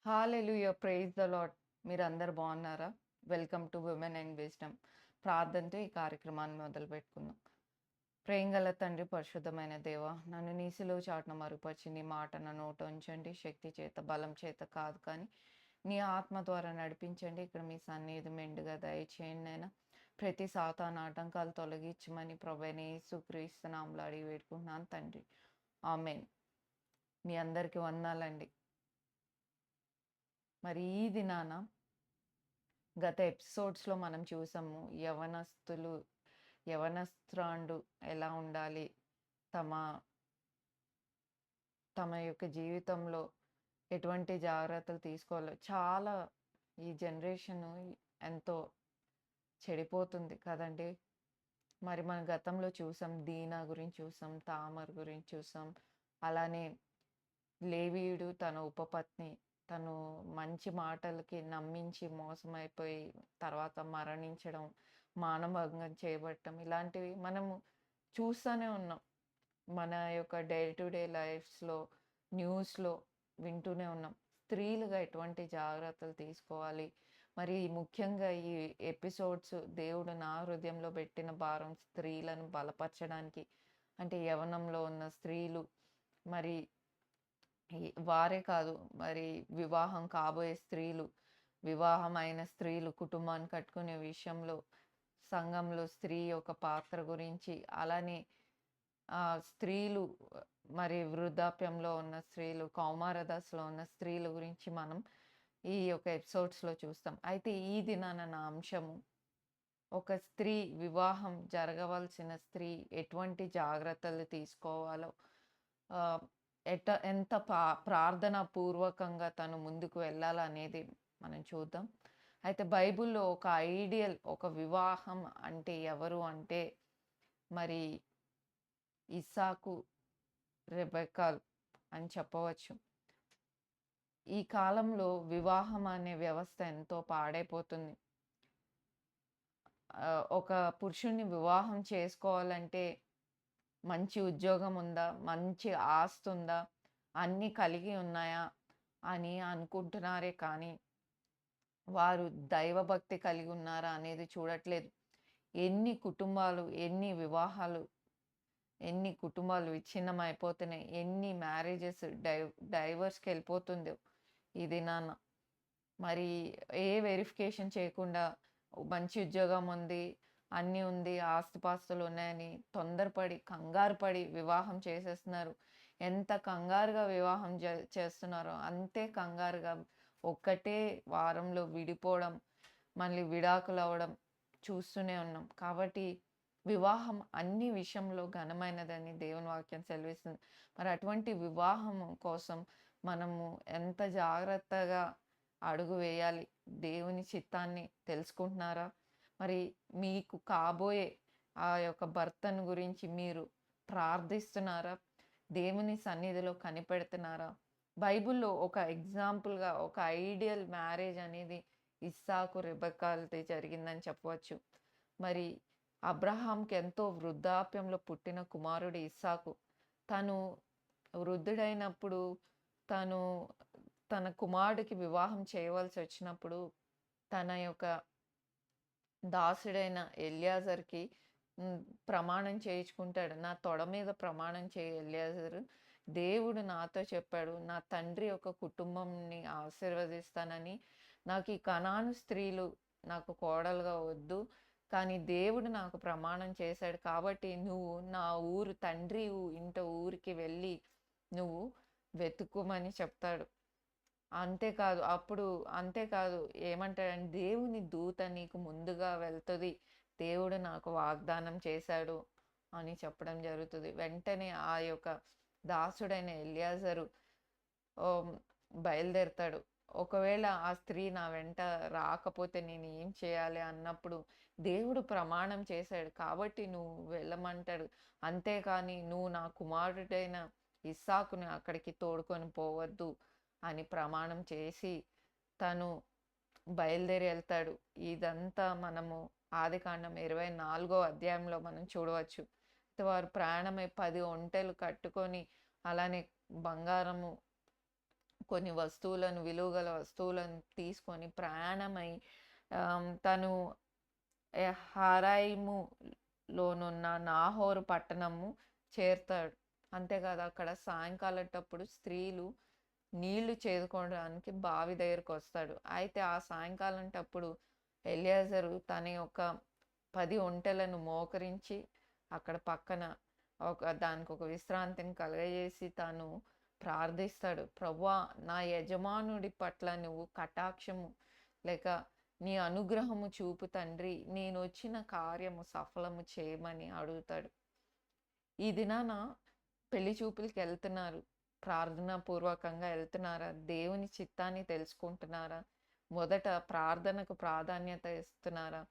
Hallelujah! Praise the lord. మీరందరూ బాగున్నారా? Welcome to women and wisdom. ప్రార్థనతో ఈ కార్యక్రమాన్ని మొదలుపెట్టుకుందాం. ప్రేమగల తండ్రి, పరిశుద్ధమైన దేవ, నన్ను నీ సిలువ చాటున మరుగుపరిచి నీ మాట నా నోట ఉంచండి. శక్తి చేత, బలం చేత కాదు కానీ నీ ఆత్మ ద్వారా నడిపించండి. ఇక్కడ మీ సన్నిధి మెండుగా దయచేయండి నాయన. ప్రతి సాతాను ఆటంకాలు తొలగించమని ప్రభువైన యేసుక్రీస్తు నామములో అడిగి వేడుకుంటున్నాను తండ్రి. ఆమేన్. మీ అందరికీ వందనాలండి. మరి ఈ దినాన గత ఎపిసోడ్స్‌లో మనం చూసాము. యవనస్తురాండ్రు ఎలా ఉండాలి? తమ తమ యొక్క జీవితంలో ఎటువంటి జాగ్రత్తలు తీసుకోవాలో చాలా ఈ జనరేషను ఎంతో చెడిపోతుంది కదండీ! మరి మన గతంలో చూసాం. దీనా గురించి చూసాం. తామర్ గురించి చూసాం. అలానే లేవీయుడు తన ఉపపత్ని తను మంచి మాటలకి నమ్మించి మోసమైపోయి తర్వాత మరణించడం, మానభంగం చేయబడటం ఇలాంటివి మనము చూస్తూనే ఉన్నాం. మన యొక్క డే టు డే లైఫ్స్‌లో, న్యూస్‌లో వింటూనే ఉన్నాం. స్త్రీలుగా ఎటువంటి జాగ్రత్తలు తీసుకోవాలి? మరి ముఖ్యంగా ఈ ఎపిసోడ్స్ దేవుడు నా హృదయంలో పెట్టిన భారం స్త్రీలను బలపరచడానికి. అంటే యవ్వనంలో ఉన్న స్త్రీలు మరి వారే కాదు, మరి వివాహం కాబోయే స్త్రీలు, వివాహమైన స్త్రీలు కుటుంబాన్ని కట్టుకునే విషయంలో సంఘంలో స్త్రీ యొక్క పాత్ర గురించి, అలానే స్త్రీలు మరి వృద్ధాప్యంలో ఉన్న స్త్రీలు, కౌమార దశలో ఉన్న స్త్రీల గురించి మనం ఈ యొక్క ఎపిసోడ్స్‌లో చూస్తాం. అయితే ఈ దినాన నా అంశము, ఒక స్త్రీ వివాహం జరగవలసిన స్త్రీ ఎటువంటి జాగ్రత్తలు తీసుకోవాలో, ఆహ్, ఎంత ప్రార్థనా పూర్వకంగా తను ముందుకు వెళ్ళాలనేది మనం చూద్దాం. అయితే బైబిల్‌లో ఒక ఐడియల్ ఒక వివాహం అంటే ఎవరు అంటే మరి ఇస్సాకు, రెబెక్కలు అని చెప్పవచ్చు. ఈ కాలంలో వివాహం అనే వ్యవస్థ ఎంతో పాడైపోతుంది. ఒక పురుషుడిని వివాహం చేసుకోవాలంటే మంచి ఉద్యోగం ఉందా? మంచి ఆస్తుందా? అన్నీ కలిగి ఉన్నాయా? అని అనుకుంటున్నారే కానీ, వారు దైవభక్తి కలిగి ఉన్నారా అనేది చూడట్లేదు. ఎన్ని కుటుంబాలు విచ్ఛిన్నమైపోతున్నాయి. ఎన్ని మ్యారేజెస్ డైవర్స్‌కెళ్ళిపోతుందో ఈ దినాన. మరి ఏ వెరిఫికేషన్ చేయకుండా మంచి ఉద్యోగం ఉంది, అన్నీ ఉంది, ఆస్తిపాస్తులు ఉన్నాయని తొందరపడి, కంగారు పడి వివాహం చేసేస్తున్నారు. ఎంత కంగారుగా వివాహం చేస్తున్నారో అంతే కంగారుగా ఒక్కటే వారంలో విడిపోవడం, మళ్ళీ విడాకులవ్వడం చూస్తూనే ఉన్నాం. కాబట్టి వివాహం అన్ని విషయంలో ఘనమైనదని దేవుని వాక్యం సెలవిస్తుంది. మరి అటువంటి వివాహం కోసం మనము ఎంత జాగ్రత్తగా అడుగు వేయాలి? దేవుని చిత్తాన్ని తెలుసుకుంటున్నారా? మరి మీకు కాబోయే ఆ యొక్క భర్తను గురించి మీరు ప్రార్థిస్తున్నారా? దేవుని సన్నిధిలో కనిపెడుతున్నారా? బైబిల్‌లో ఒక ఎగ్జాంపుల్‌గా ఒక ఐడియల్ మ్యారేజ్ అనేది ఇస్సాకు, రెబెక్కలది జరిగిందని చెప్పవచ్చు. మరి అబ్రహాంకి ఎంతో వృద్ధాప్యంలో పుట్టిన కుమారుడు ఇస్సాకు. తను వృద్ధుడైనప్పుడు తను తన కుమారుడికి వివాహం చేయవలసొచ్చినప్పుడు తన యొక్క దాసుడైన ఎల్యాజర్‌కి హ్మ్. ప్రమాణం చేయించుకుంటాడు. నా తొడ మీద ప్రమాణం చేయి ఎల్యాజరు. దేవుడు నాతో చెప్పాడు. నా తండ్రి యొక్క కుటుంబంని ఆశీర్వదిస్తానని. నాకు ఈ కనాను స్త్రీలు నాకు కోడలుగా వద్దు. కానీ దేవుడు నాకు ప్రమాణం చేశాడు కాబట్టి నువ్వు నా ఊరు తండ్రి ఊరికి వెళ్ళి నువ్వు వెతుక్కుమని చెప్తాడు. అంతేకాదు ఏమంటాడంటే, దేవుని దూత నీకు ముందుగా వెళ్తది. దేవుడు నాకు వాగ్దానం చేశాడు అని చెప్పడం జరుగుతది. వెంటనే ఆ యొక్క దాసుడైన ఎల్యాజరు ఓహ్, బయలుదేరతాడు. ఒకవేళ ఆ స్త్రీ నా వెంట రాకపోతే నేను ఏం చేయాలి అన్నప్పుడు దేవుడు ప్రమాణం చేశాడు కాబట్టి నువ్వు వెళ్ళమంటాడు. అంతేకాని నువ్వు నా కుమారుడైన ఇస్సాకుని అక్కడికి తోడుకొని పోవద్దు అని ప్రమాణం చేసి తను బయలుదేరి వెళ్తాడు. ఇదంతా మనము ఆదికాండం 24వ అధ్యాయంలో మనం చూడవచ్చు. వారు ప్రయాణమై 10 ఒంటెలు కట్టుకొని అలానే బంగారము కొన్ని వస్తువులను విలువగల వస్తువులను తీసుకొని ప్రయాణమై తను హారాయిములోనున్న నాహోరు పట్టణము చేరుతాడు. అంతేకాదు అక్కడ సాయంకాలటప్పుడు స్త్రీలు నీళ్లు చేదుకోవడానికి బావి దగ్గరకొస్తాడు. అయితే ఆ సాయంకాలంటప్పుడు ఎలియాజరు తన యొక్క 10 ఒంటెలను మోకరించి అక్కడ పక్కన దానికొక విశ్రాంతిని కలుగజేసి తాను ప్రార్థిస్తాడు. ప్రభువా, నా యజమానుడి పట్ల నువ్వు కటాక్షము లేక నీ అనుగ్రహము చూపు తండ్రి. నేనొచ్చిన కార్యము సఫలము చేయమని అడుగుతాడు. ఈ దినాన పెళ్లి చూపులకెళ్తున్నారు. ప్రార్థనా పూర్వకంగా ఎళ్తున్నారా? దేవుని చిత్తాన్ని తెలుసుకుంటున్నారా? మొదట ప్రార్థనకు ప్రాధాన్యత ఇస్తున్నారా?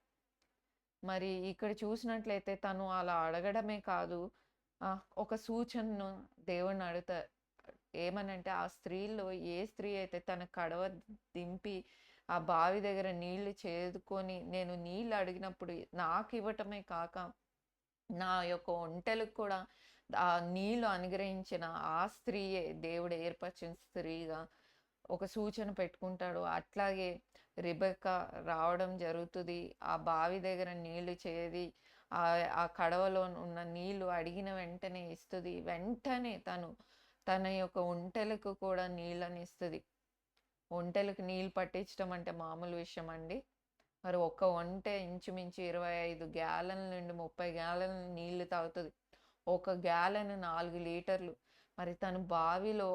మరి ఇక్కడ చూసినట్లయితే తను అలా అడగడమే కాదు, ఒక సూచనను దేవుడిని అడుగుతారు. ఏమనంటే ఆ స్త్రీల్లో ఏ స్త్రీ అయితే తన కడవ దింపి ఆ బావి దగ్గర నీళ్లు చేదుకొని నేను నీళ్ళు అడిగినప్పుడు నాకివ్వటమే కాక నా యొక్క ఒంటెలకు కూడా ఆ నీళ్లు అనుగ్రహించిన ఆ స్త్రీయే దేవుడు ఏర్పరిచిన స్త్రీగా ఒక సూచన పెట్టుకుంటాడు. అట్లాగే రెబెక్కా రావడం జరుగుతుంది. ఆ బావి దగ్గర నీళ్లు చేది ఆ కడవలో ఉన్న నీళ్లు అడిగిన వెంటనే ఇస్తుంది. వెంటనే తన యొక్క ఒంటెలకు కూడా నీళ్ళని ఇస్తుంది. ఒంటెలకు నీళ్ళు పట్టించడం అంటే మామూలు విషయం అండి. మరి ఒక్క ఒంటె ఇంచుమించు 25 గ్యాలన్ల నుండి 30 గ్యాలన్ల నీళ్లు తాగుతుంది. ఒక గ్యాలన్ 4 లీటర్లు. మరి తను బావిలో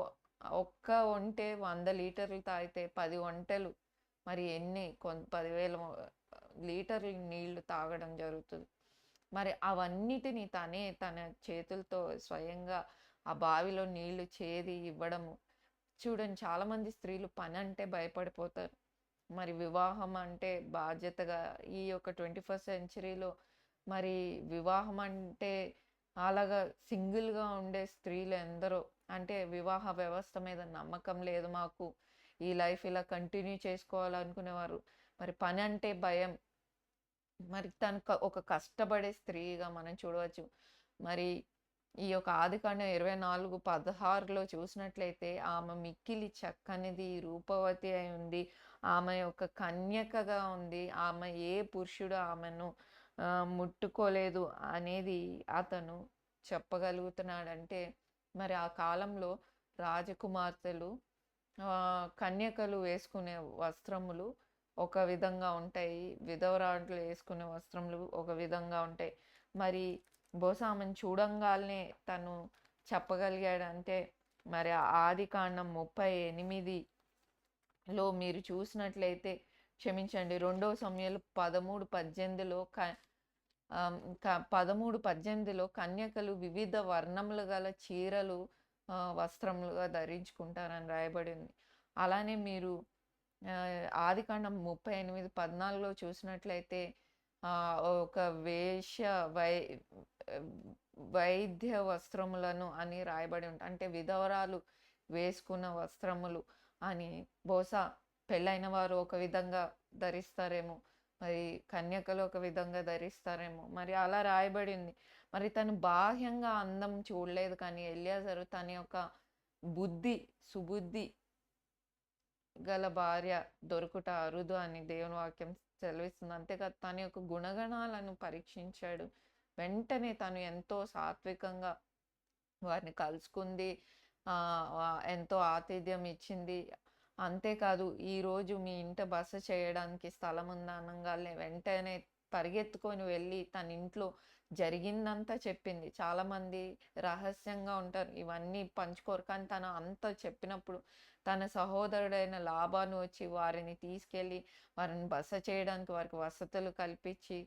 ఒక్క ఒంటె 100 లీటర్లు తాగితే 10 ఒంటెలు మరి ఎన్ని 10,000 లీటర్లు నీళ్లు తాగడం జరుగుతుంది. మరి అవన్నిటిని తన చేతులతో స్వయంగా ఆ బావిలో నీళ్లు చేది ఇవ్వడము. చూడండి, చాలామంది స్త్రీలు పని అంటే భయపడిపోతారు. మరి వివాహం అంటే బాధ్యతగా ఈ యొక్క 21st సెంచరీలో మరి వివాహం అంటే అలాగా సింగిల్‌గా ఉండే స్త్రీలు ఎందరో, అంటే వివాహ వ్యవస్థ మీద నమ్మకం లేదు మాకు, ఈ లైఫ్ ఇలా కంటిన్యూ చేసుకోవాలనుకునేవారు. మరి పని అంటే భయం. మరి తను ఒక కష్టపడే స్త్రీగా మనం చూడవచ్చు. మరి ఈ యొక్క ఆదికాండం 24:16లో చూసినట్లయితే ఆమె మిక్కిలి చక్కనిది, రూపవతి అయి ఉంది. ఆమె యొక్క కన్యకగా ఉంది. ఆమె ఏ పురుషుడు ఆమెను ముట్టుకోలేదు అనేది అతను చెప్పగలుగుతున్నాడంటే, మరి ఆ కాలంలో రాజకుమార్తెలు కన్యకలు వేసుకునే వస్త్రములు ఒక విధంగా ఉంటాయి. విధవరాండ్లు వేసుకునే వస్త్రములు ఒక విధంగా ఉంటాయి. మరి బహుశా ఆమెను చూడంగాల్నే తను చెప్పగలిగాడంటే మరి ఆదికాండం 38లో మీరు చూసినట్లయితే, క్షమించండి, 2 సమూయేలు 13:18లో 13:18లో కన్యకలు వివిధ వర్ణములు గల చీరలు వస్త్రములుగా ధరించుకుంటారని రాయబడింది. అలానే మీరు ఆదికాండం 38:14లో చూసినట్లయితే ఒక వేశ్య వైద్య వస్త్రములను అని రాయబడి ఉంటుంది. అంటే విధవరాలు వేసుకున్న వస్త్రములు అని. బహుశా పెళ్ళైన వారు ఒక విధంగా ధరిస్తారేమో, మరి కన్యకలు ఒక విధంగా ధరిస్తారేమో, మరి అలా రాయబడింది. మరి తను బాహ్యంగా అందం చూడలేదు, కానీ ఎలియాజరు తన యొక్క సుబుద్ధి గల భార్య దొరుకుట అరుదు అని దేవుని వాక్యం సెలవిస్తుంది. అంతేకాదు తన యొక్క గుణగణాలను పరీక్షించాడు. వెంటనే తను ఎంతో సాత్వికంగా వారిని కలుసుకుంది, ఎంతో ఆతిథ్యం ఇచ్చింది. అంతేకాదు, ఈరోజు మీ ఇంట బస చేయడానికి స్థలం ఉందా అనగానే వెంటనే పరిగెత్తుకొని వెళ్ళి తన ఇంట్లో జరిగిందంతా చెప్పింది. చాలామంది రహస్యంగా ఉంటారు, ఇవన్నీ పంచుకోరు. కానీ తను అంత చెప్పినప్పుడు తన సహోదరుడైన లాబాను వచ్చి వారిని తీసుకెళ్ళి వారిని బస చేయడానికి వారికి వసతులు కల్పించి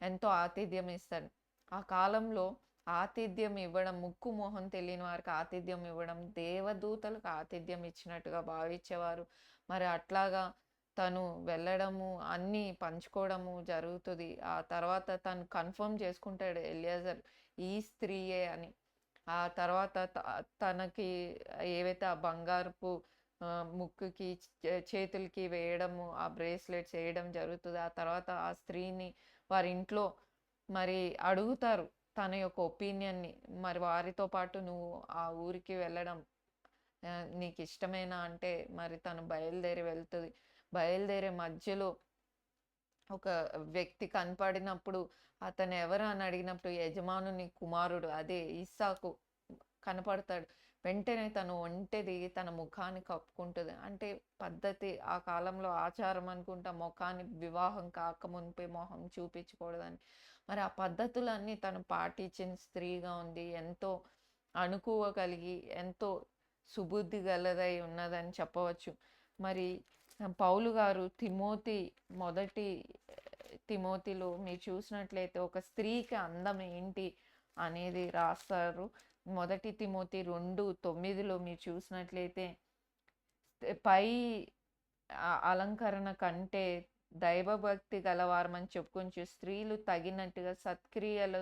ఎంతో ఆతిథ్యం ఇస్తాడు. ఆ కాలంలో ఆతిథ్యం ఇవ్వడం, ముక్కు మొహం తెలియని వారికి ఆతిథ్యం ఇవ్వడం దేవదూతలకు ఆతిథ్యం ఇచ్చినట్టుగా భావించేవారు. మరి అట్లాగా తను వెళ్ళడము, అన్నీ పంచుకోవడము జరుగుతుంది. ఆ తర్వాత తను కన్ఫర్మ్ చేసుకుంటాడు ఎలియాజర్ ఈ స్త్రీయే అని. ఆ తర్వాత తనకి ఏవైతే ఆ బంగారపు ముక్కుకి చేతులకి వేయడము, ఆ బ్రేస్లెట్స్ వేయడం జరుగుతుంది. ఆ తర్వాత ఆ స్త్రీని వారి ఇంట్లో మరి అడుగుతారు తన యొక్క ఒపీనియన్ని. మరి వారితో పాటు నువ్వు ఆ ఊరికి వెళ్ళడం నీకిష్టమేనా అంటే మరి తను బయలుదేరి వెళ్తది. బయలుదేరే మధ్యలో ఒక వ్యక్తి కనపడినప్పుడు అతనెవరు అని అడిగినప్పుడు యజమానుని కుమారుడు అదే ఇస్సాకు కనపడతాడు. వెంటనే తను ఒంటెది తన ముఖాన్ని కప్పుకుంటది. అంటే పద్ధతి ఆ కాలంలో ఆచారం అనుకుంటా మొఖాన్ని వివాహం కాకమునుపే మొహం చూపించకూడదని. మరి ఆ పద్ధతులన్నీ తను పాటించిన స్త్రీగా ఉంది. ఎంతో అణకువ కలిగి, ఎంతో సుబుద్ధి గలదై ఉన్నదని చెప్పవచ్చు. మరి పౌలు గారు మొదటి తిమోతిలో మీరు చూసినట్లయితే ఒక స్త్రీకి అందం ఏంటి అనేది రాస్తారు. మొదటి తిమోతి 2:9లో మీరు చూసినట్లయితే పై అలంకరణ కంటే దైవభక్తి గలవారమని చెప్పుకొంచు స్త్రీలు తగినట్టుగా సత్క్రియల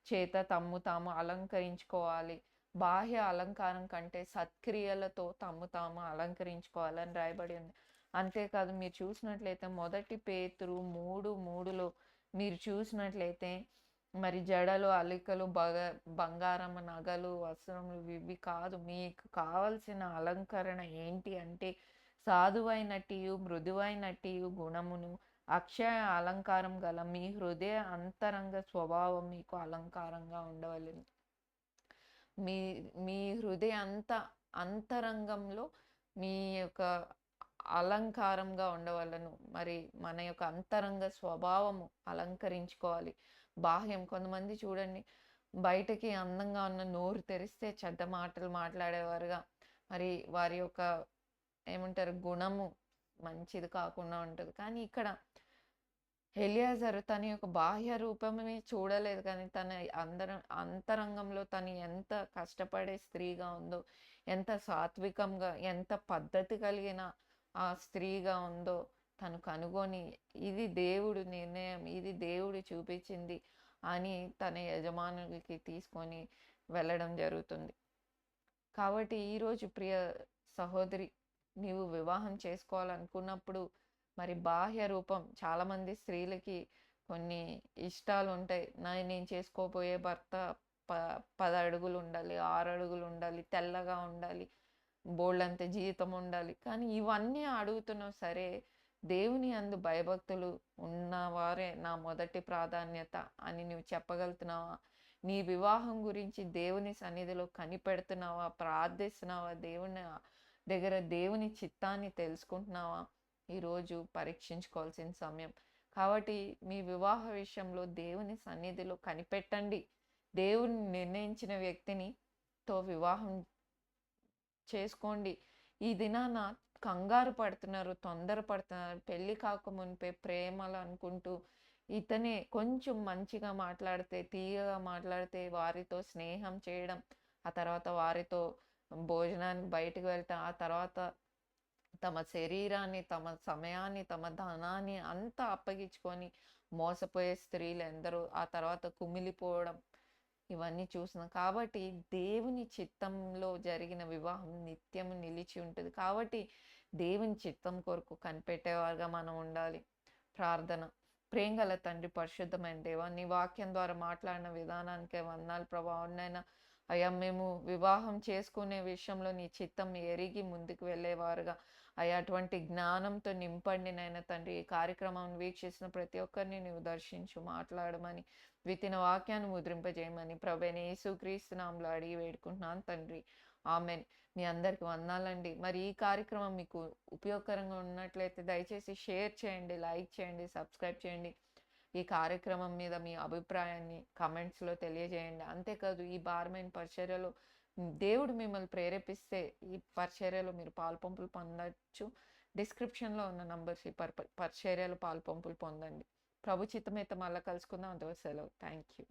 చేత తమ్ము తాము అలంకరించుకోవాలి. బాహ్య అలంకారం కంటే సత్క్రియలతో తమ్ము తాము అలంకరించుకోవాలని రాయబడి ఉంది. అంతేకాదు మీరు చూసినట్లయితే మొదటి పేతురు 3:3లో మీరు చూసినట్లయితే మరి జడలు, అల్లికలు, బంగారము, నగలు, వస్త్రములు ఇవి కాదు. మీకు కావలసిన అలంకరణ ఏంటి అంటే సాధువైనట్టియు, మృదువైనట్టియు గుణమును, అక్షయ అలంకారం గల మీ హృదయ అంతరంగ స్వభావం మీకు అలంకారంగా ఉండవలెను. మీ మీ హృదయ అంతరంగంలో మీ యొక్క అలంకారంగా ఉండవలను. మరి మన యొక్క అంతరంగ స్వభావము అలంకరించుకోవాలి. బాహ్యం కొంతమంది చూడండి బయటకి అందంగా ఉన్న నోరు తెరిస్తే చెడ్డ మాటలు మాట్లాడేవారుగా మరి వారి యొక్క ఏమంటారు గుణము మంచిది కాకుండా ఉంటది. కానీ ఇక్కడ ఎలియాజరు తన యొక్క బాహ్య రూపమే చూడలేదు కానీ తన అంతరంగంలో తను ఎంత కష్టపడే స్త్రీగా ఉందో, ఎంత సాత్వికంగా, ఎంత పద్ధతి కలిగిన ఆ స్త్రీగా ఉందో తను కనుగొని ఇది దేవుడు నిర్ణయం, ఇది దేవుడు చూపించింది అని తన యజమానులకి తీసుకొని వెళ్ళడం జరుగుతుంది. కాబట్టి ఈరోజు ప్రియ సహోదరి నీవు వివాహం చేసుకోవాలనుకున్నప్పుడు మరి బాహ్య రూపం చాలామంది స్త్రీలకి కొన్ని ఇష్టాలు ఉంటాయి. నేను చేసుకోబోయే భర్త 10 అడుగులు ఉండాలి, 6 అడుగులు ఉండాలి, తెల్లగా ఉండాలి, బోల్డంత జీతం ఉండాలి. కానీ ఇవన్నీ అడుగుతున్నావు సరే, దేవుని యందు భయభక్తులు ఉన్నవారే నా మొదటి ప్రాధాన్యత అని నువ్వు చెప్పగలుగుతున్నావా? నీ వివాహం గురించి దేవుని సన్నిధిలో కనిపెడుతున్నావా? ప్రార్థిస్తున్నావా? దేవుని దగ్గర దేవుని చిత్తాన్ని తెలుసుకుంటున్నావా? ఈరోజు పరీక్షించుకోవాల్సిన సమయం. కాబట్టి మీ వివాహ విషయంలో దేవుని సన్నిధిలో కనిపెట్టండి. దేవుని నిర్ణయించిన వ్యక్తితో వివాహం చేసుకోండి. ఈ దినాన కంగారు పడుతున్నారు, తొందర పడుతున్నారు. పెళ్లి కాకమునిపే ప్రేమలు అనుకుంటూ ఇతనే కొంచెం మంచిగా మాట్లాడితే, తీయగా మాట్లాడితే వారితో స్నేహం చేయడం, ఆ తర్వాత వారితో భోజనానికి బయటకు వెళ్ళటం, ఆ తర్వాత తమ శరీరాన్ని, తమ సమయాన్ని, తమ ధనాన్ని అంతా అప్పగించుకొని మోసపోయే స్త్రీలు ఎందరో, ఆ తర్వాత కుమిలిపోవడం ఇవన్నీ చూస్తున్నాం. కాబట్టి దేవుని చిత్తంలో జరిగిన వివాహం నిత్యము నిలిచి ఉంటుంది. కాబట్టి దేవుని చిత్తం కొరకు కనిపెట్టేవారుగా మనం ఉండాలి. ప్రార్థన. ప్రేమగల తండ్రి, పరిశుద్ధమైన దేవా, నీ వాక్యం ద్వారా మాట్లాడిన విధానానికే వందనాలు ప్రభా. అవునైనా అయ్యా మేము వివాహం చేసుకునే విషయంలో నీ చిత్తం ఎరిగి ముందుకు వెళ్ళేవారుగా అయ్యా అటువంటి జ్ఞానంతో నింపండి నాయన తండ్రి. ఈ కార్యక్రమాన్ని వీక్షిస్తున్న ప్రతి ఒక్కరిని నీవు దర్శించు, మాట్లాడమని, వితిన వాక్యాన్ని ముద్రింపజేయమని ప్రభువైన యేసుక్రీస్తు నామములో అడిగి వేడుకుంటున్నాను తండ్రి. ఆమెన్. మీ అందరికి వందనాలండి. మరి ఈ కార్యక్రమం మీకు ఉపయోగకరంగా ఉన్నట్లయితే దయచేసి షేర్ చేయండి, లైక్ చేయండి, సబ్స్క్రైబ్ చేయండి. ఈ కార్యక్రమం మీద మీ అభిప్రాయాన్ని కమెంట్స్లో తెలియజేయండి. అంతేకాదు ఈ భారమైన పరిచర్యలో దేవుడు మిమ్మల్ని ప్రేరేపిస్తే ఈ పరిచర్యలో మీరు పాలుపంపులు పొందొచ్చు. డిస్క్రిప్షన్లో ఉన్న నంబర్స్ ఈ పరిచర్యలో పాలుపంపులు పొందండి. ప్రభు చిత్తమైతే మళ్ళీ కలుసుకుందాం. అంతవరకు సెలవు. Thank you.